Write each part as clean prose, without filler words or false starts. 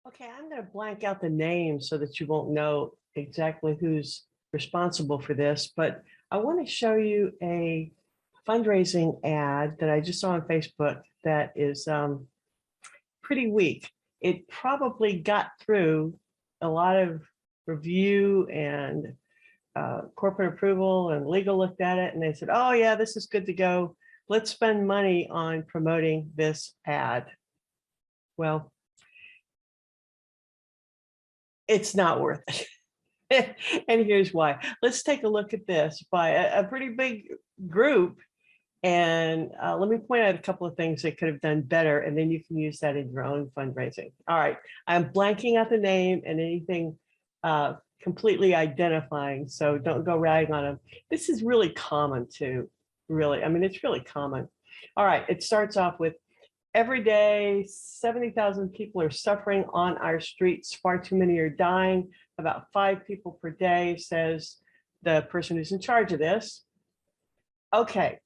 Okay, I'm going to blank out the name so that you won't know exactly who's responsible for this, but I want to show you a fundraising ad that I just saw on Facebook that is pretty weak. It probably got through a lot of review and corporate approval, and legal looked at it and they said, oh yeah, this is good to go. Let's spend money on promoting this ad. Well, it's not worth it. And here's why. Let's take a look at this by a pretty big group. And let me point out a couple of things they could have done better, and then you can use that in your own fundraising. All right, I'm blanking out the name and anything completely identifying, so don't go ragging on them. This is really common too, really. I mean, it's really common. All right, it starts off with, every day, 70,000 people are suffering on our streets. Far too many are dying. About 5 people per day, says the person who's in charge of this. Okay,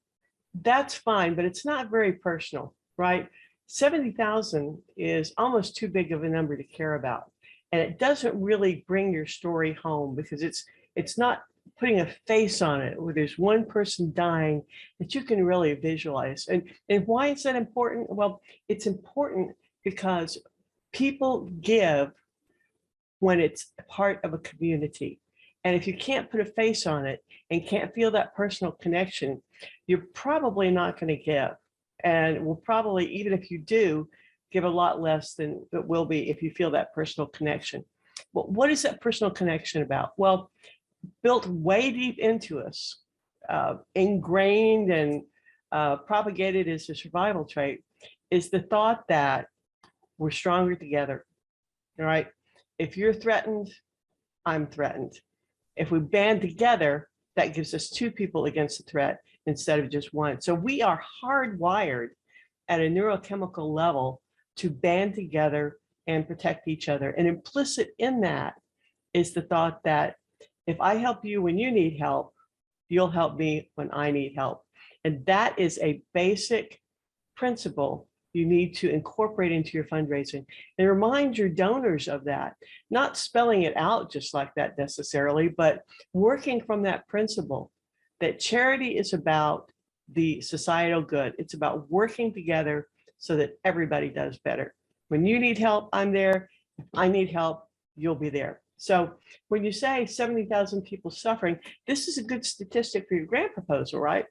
that's fine, but it's not very personal, right? 70,000 is almost too big of a number to care about. And it doesn't really bring your story home because it's not putting a face on it where there's one person dying that you can really visualize. And why is that important? Well, it's important because people give when it's part of a community. And if you can't put a face on it and can't feel that personal connection, you're probably not going to give. And will probably, even if you do, give a lot less than it will be if you feel that personal connection. But what is that personal connection about? Well, built way deep into us, ingrained and propagated as a survival trait, is the thought that we're stronger together. All right. If you're threatened, I'm threatened. If we band together, that gives us 2 people against the threat instead of just one. So we are hardwired at a neurochemical level to band together and protect each other. And implicit in that is the thought that if I help you when you need help, you'll help me when I need help. And that is a basic principle you need to incorporate into your fundraising and remind your donors of that, not spelling it out just like that necessarily, but working from that principle that charity is about the societal good. It's about working together so that everybody does better. When you need help, I'm there. If I need help, you'll be there. So when you say 70,000 people suffering, this is a good statistic for your grant proposal, right?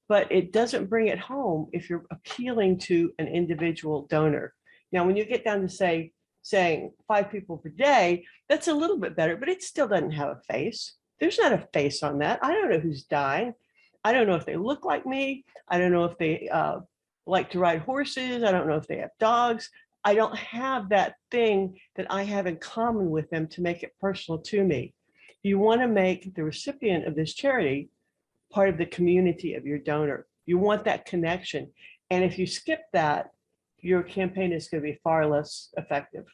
But it doesn't bring it home if you're appealing to an individual donor. Now, when you get down to saying 5 people per day, that's a little bit better, but it still doesn't have a face. There's not a face on that. I don't know who's dying. I don't know if they look like me. I don't know if they like to ride horses. I don't know if they have dogs. I don't have that thing that I have in common with them to make it personal to me. You want to make the recipient of this charity part of the community of your donor. You want that connection. And if you skip that, your campaign is going to be far less effective.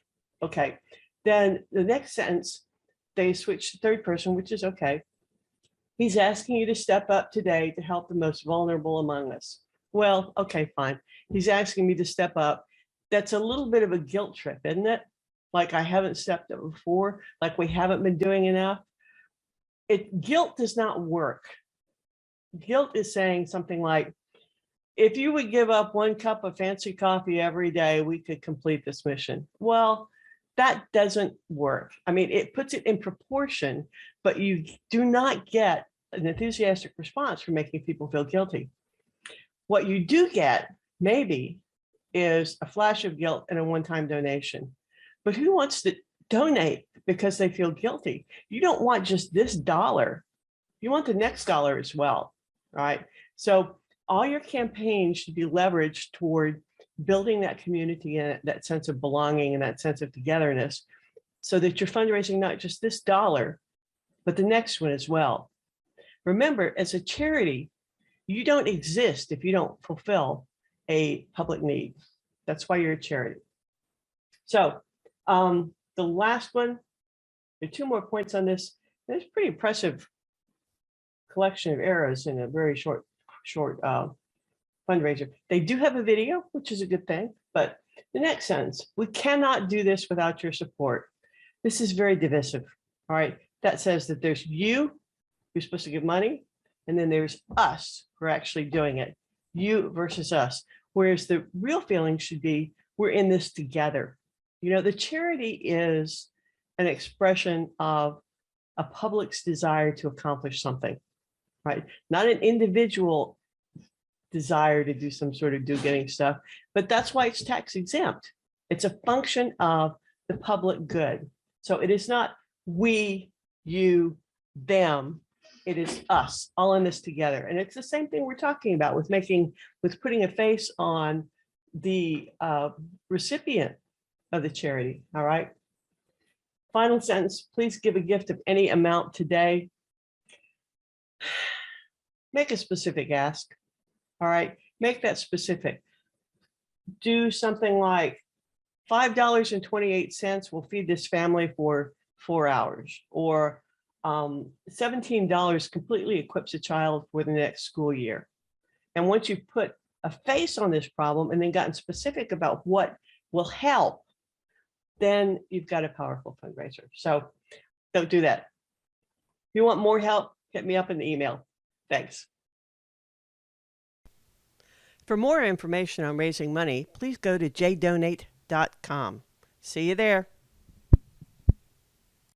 Okay, then the next sentence, they switch to third person, which is okay. He's asking you to step up today to help the most vulnerable among us. Well, okay, fine. He's asking me to step up. That's a little bit of a guilt trip, isn't it? Like I haven't stepped up before, like we haven't been doing enough. Guilt does not work. Guilt is saying something like, if you would give up 1 cup of fancy coffee every day, we could complete this mission. Well, that doesn't work. I mean, it puts it in proportion, but you do not get an enthusiastic response for making people feel guilty. What you do get, maybe, is a flash of guilt and a one-time donation. But who wants to donate because they feel guilty? You don't want just this dollar. You want the next dollar as well, right? So all your campaigns should be leveraged toward building that community and that sense of belonging and that sense of togetherness so that you're fundraising not just this dollar, but the next one as well. Remember, as a charity, you don't exist if you don't fulfill a public need. That's why you're a charity. So the last one, there are 2 more points on this. There's pretty impressive collection of arrows in a very short fundraiser. They do have a video, which is a good thing, but The next sentence, we cannot do this without your support. This is very divisive. All right. That says that there's you who's supposed to give money, and then there's us who are actually doing it. You versus us. Whereas the real feeling should be, we're in this together. You know, the charity is an expression of a public's desire to accomplish something, right? Not an individual desire to do some sort of do-getting stuff, but that's why it's tax exempt. It's a function of the public good. So it is not we, you, them. It is us, all in this together. And it's the same thing we're talking about with putting a face on the recipient of the charity. All right. Final sentence, please give a gift of any amount today. Make a specific ask. All right, make that specific. Do something like $5.28 will feed this family for 4 hours, or $17 completely equips a child for the next school year. And once you've put a face on this problem and then gotten specific about what will help, then you've got a powerful fundraiser. So don't do that. If you want more help, hit me up in the email. Thanks. For more information on raising money, please go to jdonate.com. See you there.